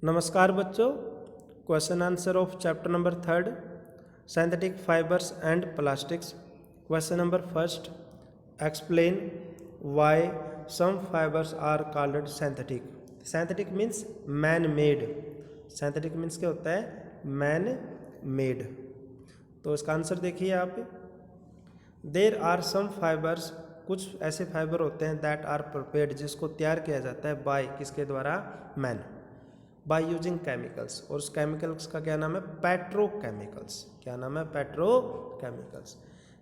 नमस्कार बच्चों। Question answer of chapter number 3 synthetic fibres and plastics. Question number first, explain why some fibres are called synthetic. Synthetic means man made. Synthetic means क्या होता है? Man made. तो इसका answer देखिए आप। There are some fibres, कुछ ऐसे fibre होते हैं दैट आर प्रिपेयर्ड, जिसको तैयार किया जाता है बाय, किसके द्वारा? Man, by using chemicals. और उस केमिकल्स का क्या नाम है? पेट्रोकेमिकल्स। क्या नाम है? पेट्रोकेमिकल्स।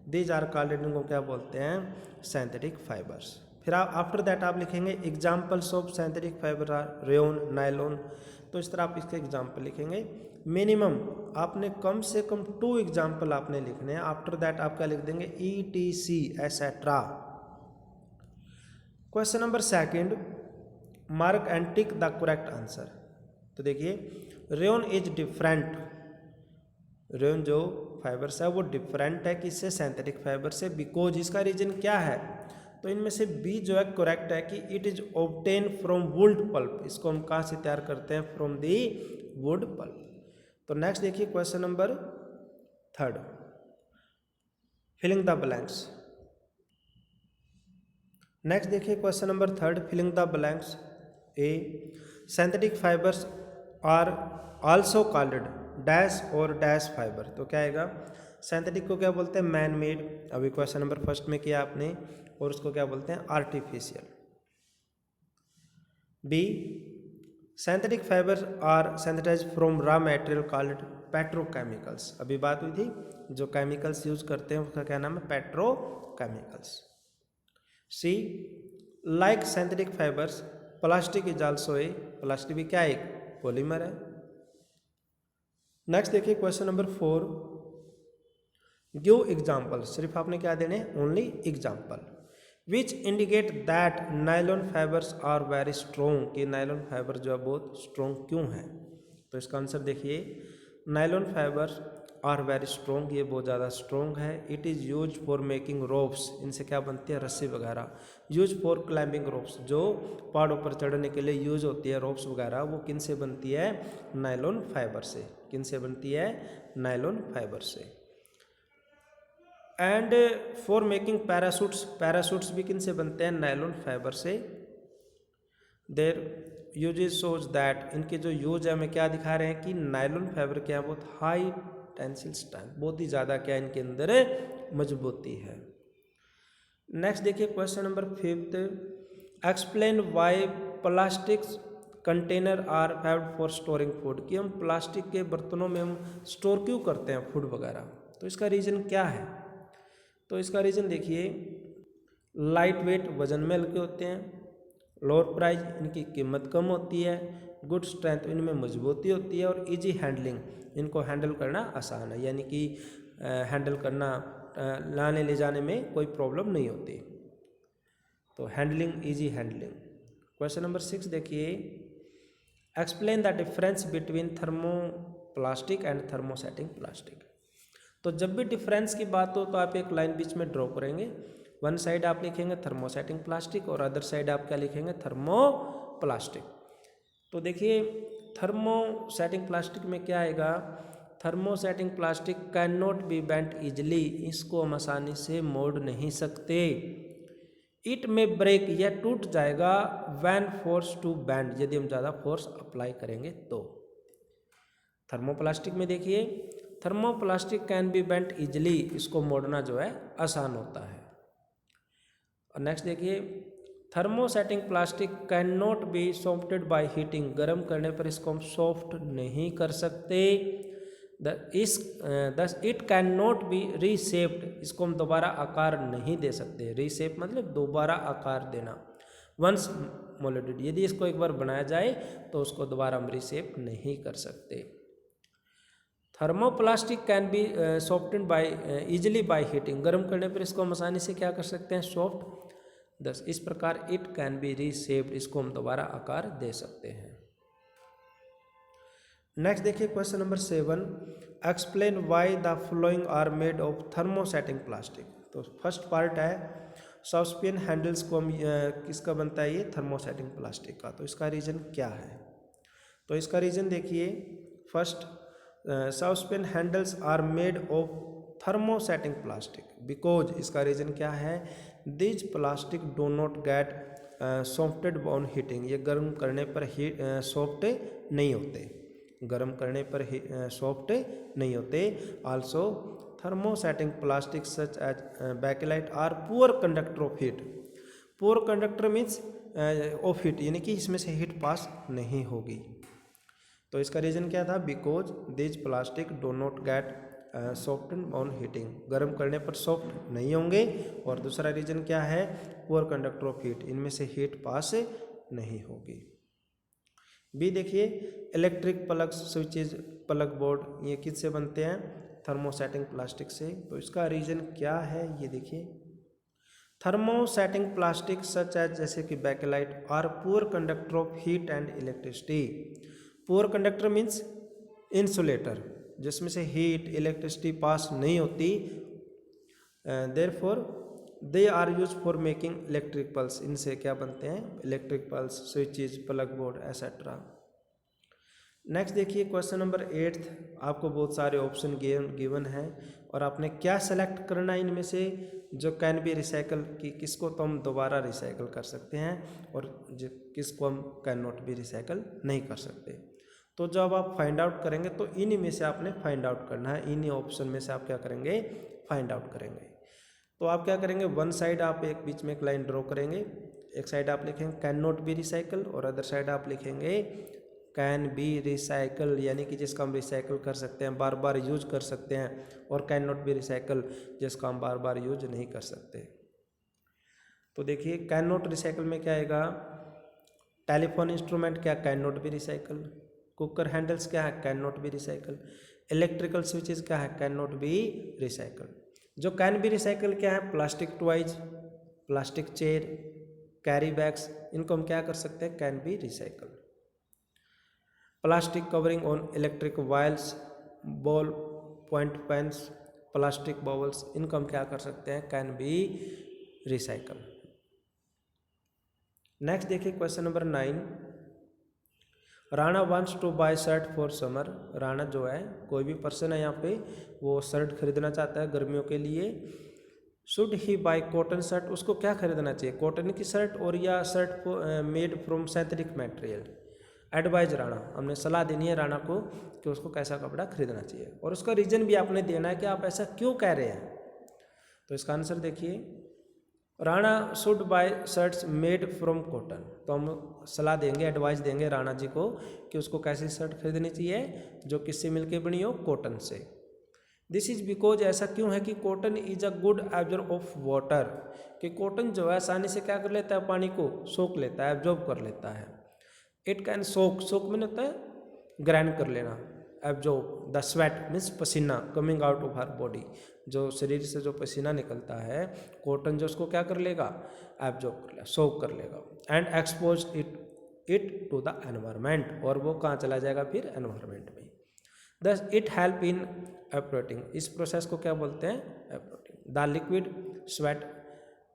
दीज आर कॉल्ड, इनको क्या बोलते हैं? Synthetic fibres. फिर आप आफ्टर दैट आप लिखेंगे examples of synthetic fibre are rayon, nylon. तो इस तरह आप इसके एग्जाम्पल लिखेंगे। मिनिमम आपने कम से कम 2 एग्जाम्पल आपने लिखने हैं। आफ्टर दैट आप क्या लिख देंगे? ETC etcetera. Question number second, mark and tick the correct answer. तो देखिए, रेयन इज डिफरेंट। रेयन जो फाइबर्स है वो डिफरेंट है किससे? सिंथेटिक फाइबर से। बिकॉज इसका रीजन क्या है? तो इनमें से बी जो है करेक्ट है कि it is obtain from wood pulp. इसको हम कहाँ से तैयार करते हैं? From the wood pulp. तो नेक्स्ट देखिए question number 3, filling the blanks. Next देखिए question number 3, filling the blanks. A, synthetic fibres are also called dash और डैश फाइबर। तो क्या आएगा? सिंथेटिक को क्या बोलते हैं? मैन मेड, अभी क्वेश्चन नंबर फर्स्ट में किया आपने। और उसको क्या बोलते हैं? Artificial. B, synthetic fibres are synthesised from raw material called petrochemicals. अभी बात हुई थी, जो केमिकल्स यूज करते हैं उसका क्या नाम है? Petrochemicals. See, like synthetic fibres plastic is also a, plastic भी क्या है? एक पॉलीमर है। नेक्स्ट देखिए क्वेश्चन नंबर 4, गिव एग्जाम्पल। सिर्फ आपने क्या देने? Only example. Which indicate that nylon fibres are very strong, कि नायलॉन फाइबर जो है बहुत स्ट्रॉन्ग क्यों है? तो इसका आंसर देखिए, nylon fibres are very strong, ये बहुत ज़्यादा स्ट्रॉन्ग है। It is use for making ropes, इनसे क्या बनती है? रस्सी वगैरह। यूज फॉर क्लाइंबिंग रोप्स, जो पहाड़ों पर चढ़ने के लिए यूज होती है रोप्स वगैरह, वो किन से बनती है? नायलॉन फाइबर से। किन से बनती है? नायलॉन फाइबर से। एंड फॉर मेकिंग पैरासूट्स, पैरासूट्स भी किन से बनते हैं? नायलॉन फाइबर से। देर यूजेज शोज दैट, इनके जो यूज है हमें क्या दिखा रहे हैं? कि नायलॉन फाइबर क्या है? बहुत हाई टेंसिल स्ट्रेंथ, बहुत ही ज़्यादा क्या इनके अंदर मजबूती है। नेक्स्ट देखिए question number 5, explain why plastics container are favoured for storing food, कि हम प्लास्टिक के बर्तनों में हम स्टोर क्यों करते हैं फूड वगैरह? तो इसका रीज़न क्या है? तो इसका रीज़न देखिए, लाइट वेट, वजन में हल्के होते हैं। लोअर प्राइस, इनकी कीमत कम होती है। गुड स्ट्रेंथ, इनमें मजबूती होती है। और इजी हैंडलिंग, इनको हैंडल करना आसान है, यानी कि हैंडल करना, लाने ले जाने में कोई प्रॉब्लम नहीं होती। तो handling, easy handling. Question number 6 देखिए, explain the difference between thermoplastic and thermosetting plastic. तो जब भी डिफरेंस की बात हो तो आप एक लाइन बीच में ड्रॉ करेंगे। वन साइड आप लिखेंगे थर्मोसेटिंग प्लास्टिक और अदर साइड आप क्या लिखेंगे? थर्मोप्लास्टिक। तो देखिए, थर्मोसेटिंग प्लास्टिक में क्या आएगा? Thermosetting plastic can not B bent easily, इसको हम आसानी से मोड़ नहीं सकते। इट में ब्रेक, यह टूट जाएगा। व्हेन फोर्स टू बेंड, यदि हम ज़्यादा फोर्स अप्लाई करेंगे तो। थर्मोप्लास्टिक में देखिए, thermoplastic can B bent easily, इसको मोड़ना जो है आसान होता है। और नेक्स्ट देखिए, thermosetting plastic can not be softened by heating, गर्म करने पर इसको हम सॉफ्ट नहीं कर सकते। Thus it can not B reshaped, इसको हम दोबारा आकार नहीं दे सकते। रीशेप मतलब दोबारा आकार देना। वंस मोल्डेड, यदि इसको एक बार बनाया जाए तो उसको दोबारा हम रीशेप नहीं कर सकते। Thermoplastic can be softened by easily by heating, गर्म करने पर इसको हम आसानी से क्या कर सकते हैं? सॉफ्ट। दस इस प्रकार इट कैन बी रीशेप्ड, इसको हम दोबारा आकार दे सकते हैं। नेक्स्ट देखिए question number 7, explain why the following are made of thermosetting plastic. तो फर्स्ट पार्ट है सॉसपेन हैंडल्स को हम किसका बनता है? ये थर्मोसेटिंग प्लास्टिक का। तो इसका रीजन क्या है? तो इसका रीज़न देखिए, first saucepan handles are made of thermosetting plastic, because इसका रीज़न क्या है, these plastic do not get softened on heating, ये गर्म करने पर हीट सॉफ्ट नहीं होते, गर्म करने पर सॉफ्ट नहीं होते। Also thermosetting plastic such as bakelite are poor conductor of heat, poor conductor means of heat, यानी कि इसमें से हीट पास नहीं होगी। तो इसका रीज़न क्या था, because these plastic do not gate soften on heating, गर्म करने पर सॉफ्ट नहीं होंगे। और दूसरा रीज़न क्या है, पुअर कंडक्टर ऑफ हीट, इनमें से हीट पास नहीं होगी। बी देखिए, electric plug switches plug board, ये किससे बनते हैं, थर्मोसेटिंग प्लास्टिक से। तो इसका रीज़न क्या है, ये देखिए, थर्मोसेटिंग प्लास्टिक सच एज जैसे कि bakelite are poor conductor of heat and electricity, poor conductor means insulator, जिसमें से हीट इलेक्ट्रिसिटी पास नहीं होती, therefore they are use for making electric pulse, इनसे क्या बनते हैं, electric pulse, switches, plug board etcetera. Next देखिए क्वेश्चन नंबर 8, आपको बहुत सारे ऑप्शन गिवन है और आपने क्या सेलेक्ट करना है इनमें से, जो कैन बी रिसाइकल की किसको तो हम दोबारा रिसाइकल कर सकते हैं और किसको हम कैन नॉट बी रिसाइकल नहीं कर सकते। तो जब आप फाइंड आउट करेंगे तो इन्हीं में से आपने फाइंड आउट करना है, इन्हीं ऑप्शन में से आप क्या करेंगे, फाइंड आउट करेंगे। तो आप क्या करेंगे, वन साइड आप एक बीच में एक लाइन ड्रॉ करेंगे, एक साइड आप लिखेंगे कैन नॉट बी रिसाइकल और अदर साइड आप लिखेंगे कैन बी रिसाइकल, यानी कि जिसका हम रिसाइकल कर सकते हैं, बार बार यूज कर सकते हैं, और कैन नॉट बी रिसाइकल जिसका हम बार बार यूज नहीं कर सकते। तो देखिए कैन नॉट रिसाइकल में क्या आएगा, टेलीफोन इंस्ट्रूमेंट क्या can not be recycle, cooker handles क्या है can not be recycle, electrical switches क्या है कैन नॉट बी रिसाइकल। जो कैन बी रिसाइकल क्या है, plastic toys, plastic chair, carry bags, इनको हम क्या कर सकते हैं, can be recycle. Plastic covering on electric wires, ball point pens, plastic bowls, इनको हम क्या कर सकते हैं, कैन बी रिसाइकल। नेक्स्ट देखिए question number 9, Rana wants to buy shirt for summer, Rana जो है कोई भी पर्सन है यहाँ पे, वो शर्ट खरीदना चाहता है गर्मियों के लिए। Should he bye cotton shirt, उसको क्या खरीदना चाहिए, कॉटन की शर्ट और या shirt made from synthetic material. Advise Rana, हमने सलाह देनी है राणा को कि उसको कैसा कपड़ा खरीदना चाहिए, और उसका रीज़न भी आपने देना है कि आप ऐसा क्यों कह रहे हैं। तो इसका आंसर देखिए, Rana should buy shirts made from cotton, तो हम सलाह देंगे, एडवाइस देंगे राणा जी को कि उसको कैसी शर्ट खरीदनी चाहिए जो किससे मिलके बनी हो, कॉटन से। दिस इज बिकॉज, ऐसा क्यों है कि cotton is a good absorb of water, कि कॉटन जो है आसानी से क्या कर लेता है, पानी को सोख लेता है, एब्जॉर्ब कर लेता है। इट कैन सोक, सोक में होता है ग्राइंड कर लेना, एब्जॉर्ब द स्वेट मीन्स पसीना coming out of her body, जो शरीर से जो पसीना निकलता है कॉटन जो उसको क्या कर लेगा, एब्जॉर्ब कर लेगा, सोक कर लेगा। And expose it to the environment, और वो कहाँ चला जाएगा फिर, एनवायरमेंट में। दस इट हेल्प इन एप्रोटिंग, इस प्रोसेस को क्या बोलते हैं, evaporating. The liquid sweat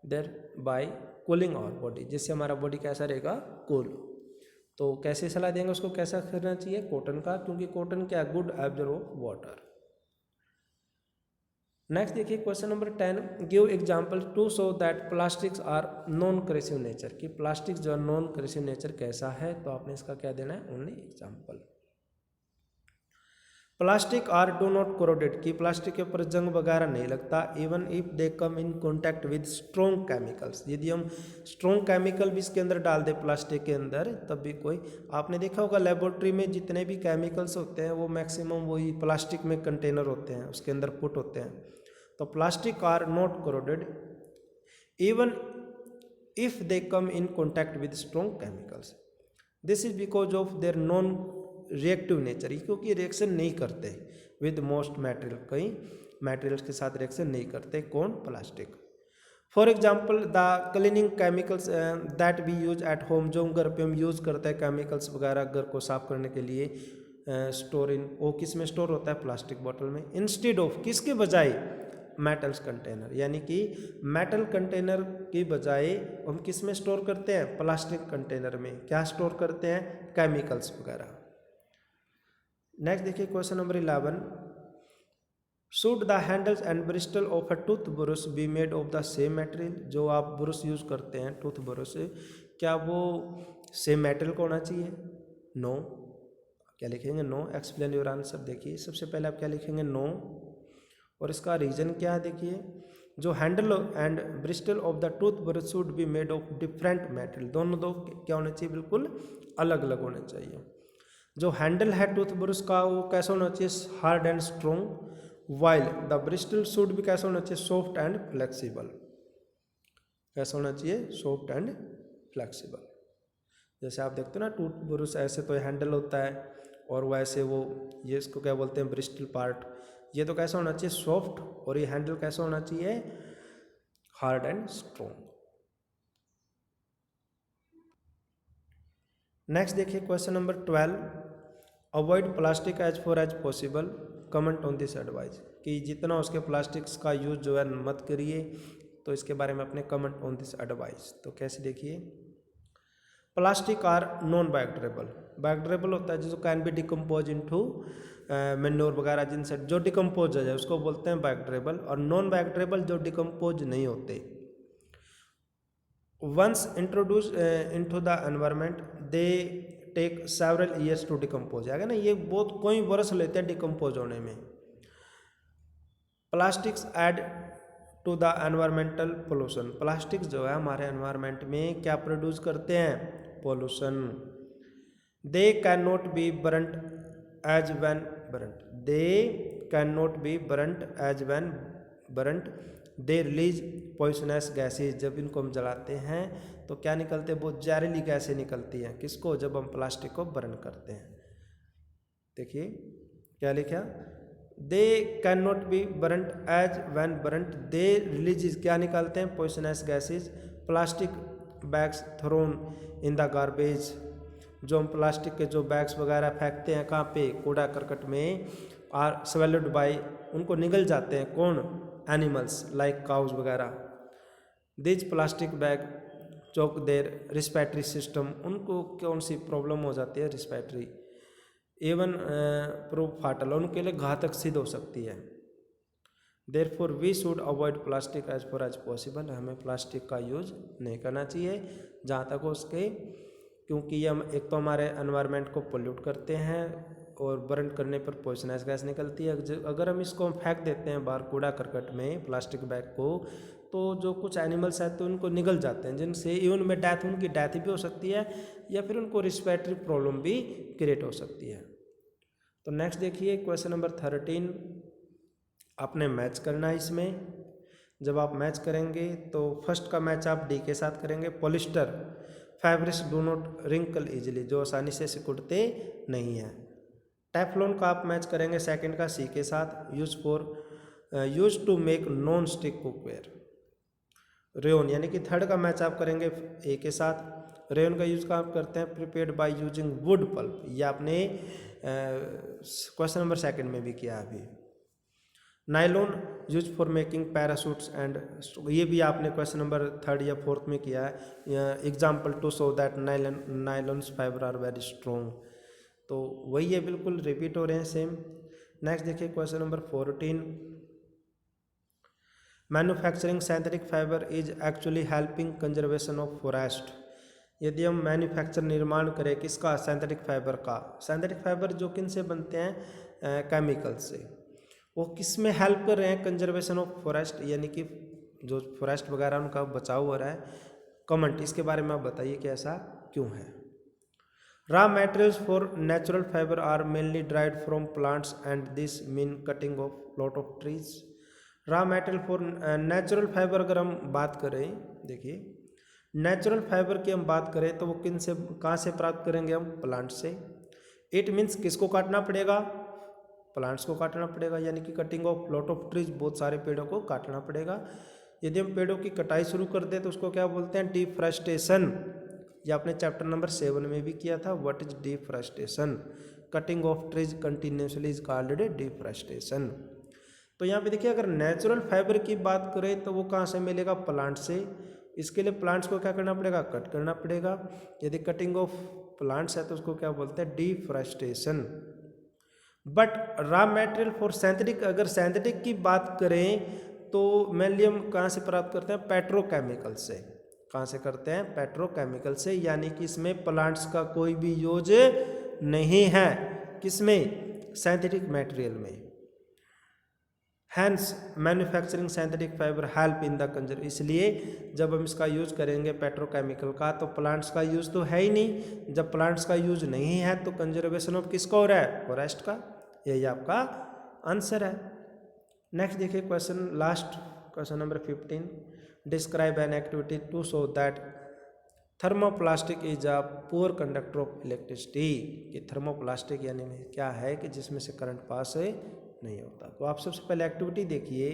thereby cooling our body, जिससे हमारा बॉडी कैसा रहेगा, कूल। तो कैसे सलाह देंगे उसको कैसा खरीदना चाहिए, कॉटन का, क्योंकि कॉटन क्या, good absorb of water. Next देखिए question number 10, give example to show that plastics are non corrosive nature, कि प्लास्टिक जो नॉन करेसिव नेचर कैसा है, तो आपने इसका क्या देना है, only example. Plastic are do not corroded, कि प्लास्टिक के ऊपर जंग वगैरह नहीं लगता, even if they come in contact with strong chemicals, यदि हम स्ट्रॉन्ग केमिकल भी इसके अंदर डाल दें प्लास्टिक के अंदर तब भी कोई, आपने देखा होगा लेबोरेटरी में जितने भी केमिकल्स होते हैं वो मैक्सिमम वही प्लास्टिक में कंटेनर होते हैं, उसके अंदर पुट होते हैं। तो plastic are not corroded even if they come in contact with strong chemicals, this is because of their non reactive nature, क्योंकि रिएक्शन नहीं करते विद मोस्ट मटेरियल, कई मटेरियल्स के साथ रिएक्शन नहीं करते, कौन, plastic. For example the cleaning chemicals that we use at home, जो घर पे हम यूज़ करते हैं केमिकल्स वगैरह घर को साफ करने के लिए, स्टोर इन, वो किस में स्टोर होता है, प्लास्टिक बॉटल में। इंस्टेड ऑफ, किसके बजाय, मेटल्स कंटेनर, यानी कि मेटल कंटेनर की बजाय हम किस में स्टोर करते हैं, प्लास्टिक कंटेनर में क्या स्टोर करते हैं, केमिकल्स वगैरह। नेक्स्ट देखिए question number 11, should the handles and Bristol of a tooth brush be made of the same material. जो आप ब्रश यूज करते हैं टूथ ब्रश, क्या वो सेम मेटेरियल का होना चाहिए? नो। क्या लिखेंगे? नो। Explain your answer. देखिए सबसे पहले आप क्या लिखेंगे? नो। और इसका रीजन क्या है? देखिए जो handle and Bristol of the tooth brush should be made of different material. दोनों दो क्या होने चाहिए? बिल्कुल अलग अलग होने चाहिए। जो हैंडल है टूथ ब्रश का वो कैसा होना चाहिए? Hard and strong. While the Bristol should भी कैसा होना चाहिए? Soft and flexible. कैसा होना चाहिए? Soft and flexible. जैसे आप देखते हो ना टूथ ब्रश ऐसे तो हैंडल होता है और वैसे वो ये इसको क्या बोलते हैं? Bristol part. ये तो कैसा होना चाहिए? सॉफ्ट। और ये हैंडल कैसा होना चाहिए? Hard and strong. नेक्स्ट देखिए question number 12, avoid plastic as far as possible, comment on this advice. कि जितना उसके प्लास्टिक्स का यूज जो है मत करिए, तो इसके बारे में अपने कमेंट ऑन दिस एडवाइस। तो कैसे देखिए, plastic are non biodegradable. Biodegradable होता है जो can be decompose into manure वगैरह, जिनसे जो डिकम्पोज हो जाए उसको बोलते हैं बायोडिग्रेडेबल। और नॉन बायोडिग्रेडेबल जो डिकम्पोज नहीं होते, once introduce into the environment they take several years to decompose. है ना, ये बहुत कोई वर्ष लेते हैं डिकम्पोज होने में। Plastics add to the environmental pollution. Plastics जो है हमारे एनवायरनमेंट में क्या प्रोड्यूस करते हैं? Pollution. They can not be burnt as when burnt. They can not be burnt as when burnt. They release poisonous gases. जब इनको हम जलाते हैं तो क्या निकलते हैं? बहुत जहरीली गैसें निकलती हैं। किसको? जब हम प्लास्टिक को बर्न करते हैं। देखिए क्या लिखा, they can not be burnt as when burnt. They release क्या निकालते हैं? Poisonous gases. Plastic bags thrown in the garbage. जो हम प्लास्टिक के जो बैग्स वगैरह फेंकते हैं कहाँ पे? कूड़ा करकट में। आर स्वेल्ड बाई, उनको निगल जाते हैं कौन? एनिमल्स लाइक काउज वगैरह। These plastic bag Chowk there respiratory system. उनको कौन सी प्रॉब्लम हो जाती है? रिस्पिरेटरी। एवन प्रूफ फाटल, उनके लिए घातक सिद्ध हो सकती है। Therefore we should avoid plastic as far as possible. हमें प्लास्टिक का यूज नहीं करना चाहिए जहाँ तक हो सके, क्योंकि ये हम एक तो हमारे एनवायरनमेंट को पोल्यूट करते हैं और बर्न करने पर पॉइजनस गैस निकलती है। अगर हम इसको फेंक देते हैं बाहर कूड़ा करकट में प्लास्टिक बैग को, तो जो कुछ एनिमल्स हैं तो उनको निगल जाते हैं, जिनसे इवन में डेथ, उनकी डेथ भी हो सकती है या फिर उनको रिस्पिरेटरी प्रॉब्लम भी क्रिएट हो सकती है। तो नेक्स्ट देखिए क्वेश्चन नंबर 13, आपने मैच करना है इसमें। जब आप मैच करेंगे तो फर्स्ट का मैच आप डी के साथ करेंगे। Polyester fabrics do not wrinkle easily, जो आसानी से सिकुड़ते नहीं हैं। टेफ्लॉन का आप मैच करेंगे सेकंड का सी के साथ। Use to make non stick cookware. Rayon यानी कि थर्ड का मैच आप करेंगे ए के साथ। रेयन का यूज आप करते हैं prepared by using wood pulp. ये आपने क्वेश्चन नंबर सेकंड में भी किया अभी। Nylon use for making parachutes and, ये भी आपने क्वेश्चन नंबर थर्ड या फोर्थ में किया है। Example to show that nylons fibre are very strong. तो वही है, बिल्कुल रिपीट हो रहे हैं सेम। नेक्स्ट देखिए question number 14, manufacturing synthetic fibre is actually helping conservation of forest. यदि हम मैन्युफैक्चर निर्माण करें किसका? सिंथेटिक फाइबर का। सिंथेटिक फाइबर जो किन से बनते हैं? केमिकल से। वो किस में हेल्प कर रहे हैं? कंजर्वेशन ऑफ फॉरेस्ट, यानी कि जो फॉरेस्ट वगैरह उनका बचाव हो रहा है। कमेंट, इसके बारे में आप बताइए कि ऐसा क्यों है। Raw materials for natural fibre are mainly dried from plants and this mean cutting of lot of trees. Raw material for natural fibre अगर हम बात करें, देखिए नेचुरल फाइबर की हम बात करें तो वो किन से, कहाँ से प्राप्त करेंगे हम? प्लांट से। इट मीन्स किसको काटना पड़ेगा? प्लांट्स को काटना पड़ेगा, यानी कि cutting of lot of trees, बहुत सारे पेड़ों को काटना पड़ेगा। यदि हम पेड़ों की कटाई शुरू कर दें तो उसको क्या बोलते हैं? डिफॉरेस्टेशन। ये आपने चैप्टर नंबर 7 में भी किया था। What is deforestation? Cutting of trees continuously is called deforestation. तो यहाँ पे देखिए अगर नेचुरल फाइबर की बात करें तो वो कहाँ से मिलेगा? प्लांट से। इसके लिए प्लांट्स को क्या करना पड़ेगा? कट करना पड़ेगा। यदि कटिंग ऑफ प्लांट्स है तो उसको क्या बोलते हैं? Deforestation. But raw material for synthetic, अगर सिंथेटिक की बात करें तो मेनली हम कहाँ से प्राप्त करते हैं? पेट्रोकेमिकल से। कहाँ से करते हैं? पेट्रोकेमिकल से, यानी कि इसमें प्लांट्स का कोई भी यूज नहीं है। किसमें? सिंथेटिक मटेरियल में। Hence manufacturing synthetic fibre help in the conserve, इसलिए जब हम इसका यूज करेंगे पेट्रोकेमिकल का, तो प्लांट्स का यूज तो है ही नहीं। जब प्लांट्स का यूज नहीं है तो कंजर्वेशन ऑफ किसका हो रहा है? फॉरेस्ट का। यही आपका आंसर है। नेक्स्ट देखिए question, last question number 15, describe an activity to show that thermoplastic is a poor conductor of electricity. कि थर्मोप्लास्टिक यानी क्या है कि जिसमें से करंट पास नहीं होता। तो आप सबसे पहले एक्टिविटी देखिए,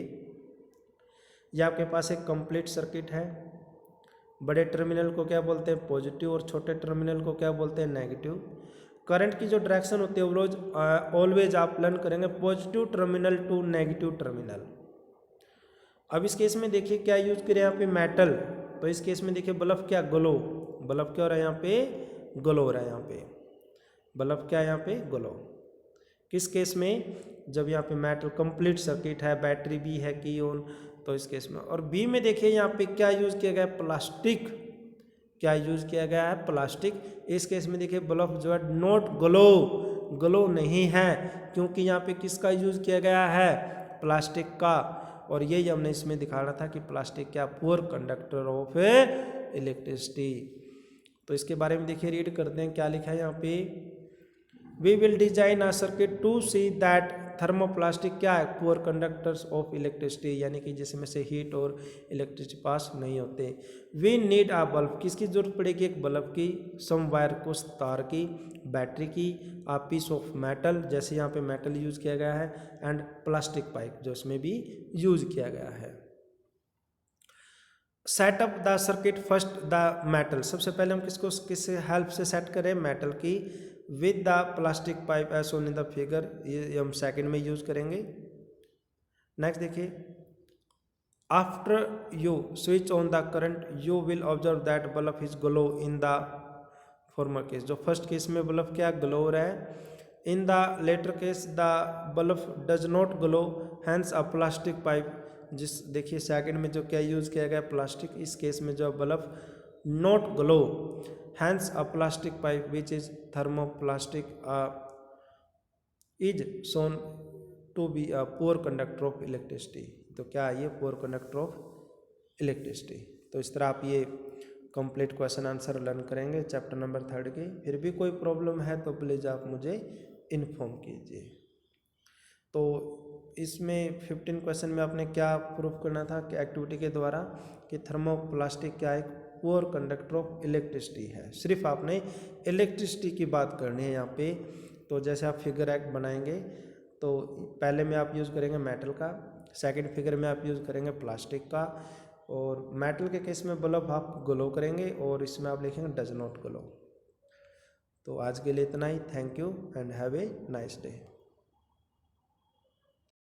ये आपके पास एक कंप्लीट सर्किट है। बड़े टर्मिनल को क्या बोलते हैं? पॉजिटिव, और छोटे टर्मिनल को क्या बोलते हैं? नेगेटिव। करंट की जो डायरेक्शन होती है वो ऑलवेज आप लर्न करेंगे positive terminal to negative terminal. अब इस केस में देखिए क्या यूज करें यहाँ पे? मेटल। तो इस केस में देखिए बल्ब क्या? ग्लो। बल्ब क्या हो रहा है यहाँ पे? ग्लो हो रहा है यहाँ पे। बल्ब क्या है यहाँ पे? ग्लो। किस केस में? जब यहाँ पे मेटल कंप्लीट सर्किट है, बैटरी भी है की ऑन, तो इस केस में। और बी में देखिए यहाँ पे क्या यूज किया गया है? प्लास्टिक। क्या यूज किया गया है? प्लास्टिक। इस केस में देखिए बल्ब जो है नॉट ग्लो, ग्लो नहीं है, क्योंकि यहाँ पे किसका यूज किया गया है? प्लास्टिक का। और यही हमने इसमें दिखा रहा था कि प्लास्टिक क्या? Poor conductor of electricity. तो इसके बारे में देखिए रीड करते हैं क्या लिखा है यहाँ पे। We will design a circuit to see that thermoplastic क्या है? पुअर कंडक्टर्स ऑफ इलेक्ट्रिसिटी, यानी कि जिसमें से हीट और इलेक्ट्रिसिटी पास नहीं होते। वी नीड अ बल्ब, किसकी जरूरत पड़ेगी? एक बल्ब की। सम वायर, कुछ तार की। बैटरी की। आ पीस ऑफ मेटल, जैसे यहाँ पे मेटल यूज किया गया है। एंड प्लास्टिक पाइप, जो इसमें भी यूज किया गया है। Setup the circuit first the metal, सबसे पहले हम किसको किस हेल्प से सेट करें? मेटल की। With the plastic pipe as shown in the figure, ये हम सेकंड में यूज करेंगे। नेक्स्ट देखिए, after you switch on the current you will observe that bulb is glow in the former case. जो first case में bulb क्या? Glow हो रहा है। In the latter case the bulb does not glow, hence a plastic pipe. जिस देखिए second में जो क्या यूज किया गया? प्लास्टिक। इस केस में जो bulb not glow, hence a plastic pipe which is thermoplastic is shown to be a poor conductor of electricity. तो क्या है ये? Poor conductor of electricity. तो इस तरह आप ये कंप्लीट क्वेश्चन आंसर लर्न करेंगे चैप्टर नंबर 3 के। फिर भी कोई प्रॉब्लम है तो प्लीज़ आप मुझे इन्फॉर्म कीजिए। तो इसमें 15 क्वेश्चन में आपने क्या प्रूफ करना था कि एक्टिविटी के द्वारा कि थर्मोप्लास्टिक क्या एक पुअर कंडक्टर ऑफ इलेक्ट्रिसिटी है। सिर्फ आपने इलेक्ट्रिसिटी की बात करनी है यहाँ पे। तो जैसे आप फिगर एक्ट बनाएंगे तो पहले में आप यूज़ करेंगे मेटल का, सेकंड फिगर में आप यूज़ करेंगे प्लास्टिक का, और मेटल के केस में बल्ब आप ग्लो करेंगे और इसमें आप लिखेंगे डज नॉट ग्लो। तो आज के लिए इतना ही। Thank you and have a nice day.